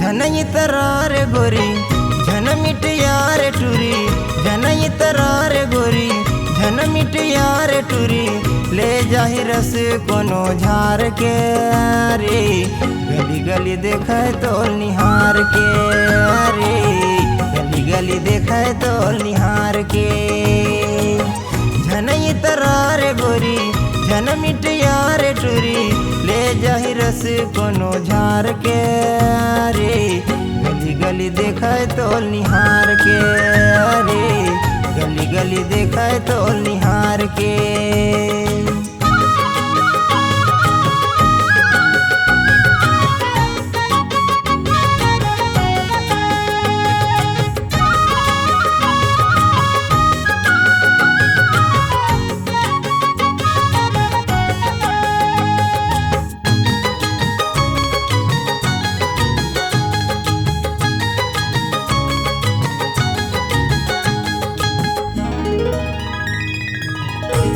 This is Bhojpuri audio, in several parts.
झनई तरार गोरी झन मिट यार टूरी, झनई तरार गोरी झन मिट यार टूरी, ले जाहि रस कोनो झार के रे, गली गली देखे तो निहार के रे, गली गली देखे तो निहार के। झनई तरार गोरी झन मिट यार टूरी, ले जाहि रस कोनो झार के रे, गली गली देखे तो निहार के रे, गली गली देखे तो निहार के।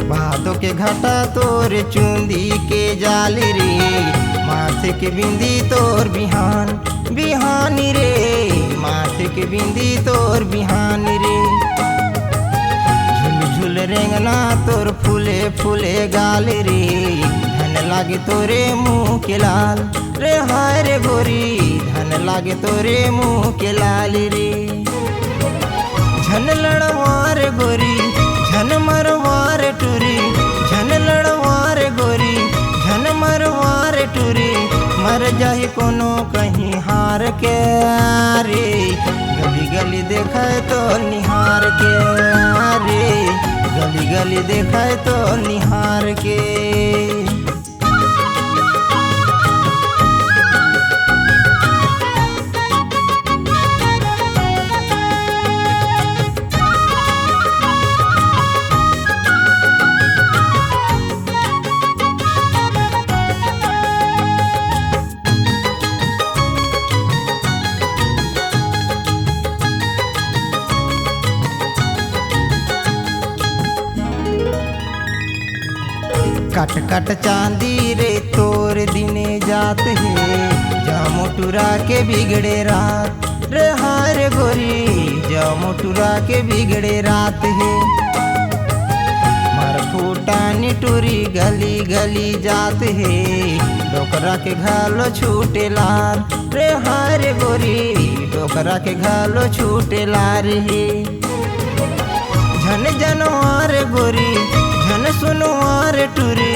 भादो के घाटा तोर चूंदी के जाल रे, माथे के बिंदी तोर बिहान बिहानी रे, माथे के बिंदी तोर बिहानी रे। झुल झुल रेंगना तोर फूले फूले गाल रे, धन लागे तोरे मुँह के लाल रे, हाय रे गोरी धन लागे तोरे मुँह के लाल रे। झन लड़वार गोरी झन मरवार टूरी, झन लड़वार गोरी झन मरवार टूरी, मर जाहि कोनो कहीं हार के रे, गली गली देखे तो निहार के रे, गली गली देखे तो निहार के। कट कट चांदी रे तोर दिने जात है, जामो टुरा के बिगड़े रात रे, हार गोरी जामो टुरा के बिगड़े रात है। मर फूटानी टूरी गली गली जात है, डोकरा के घालो छूटे लार रे, हार गोरी डोकरा के घालो छूटे लार है। झन जनवार गोरी झन सुनवार टूरी,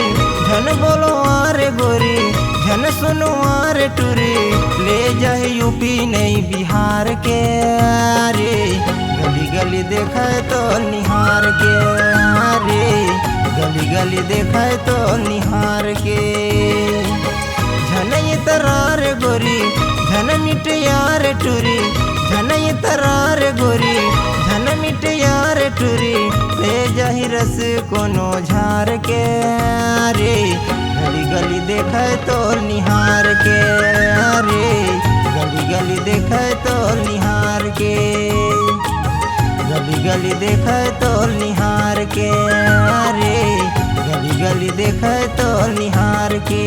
झन बोलवार गोरी झन सुनवार टूरी, ले जाए यूपी नहीं बिहार के रे, गली गली देखे तो निहार के रे, गली गली देखे तो निहार के। झनई तरार गोरी झन मिट यार टूरी, झनई तरार गोरी झन मिट यार टूरी, ले जाहि रस कोनो झार के रे, गली गली देखे तो निहार के रे, गली गली देखे तो निहार के, गली गली देखे तो निहार के रे, गली गली देखे तो निहार के।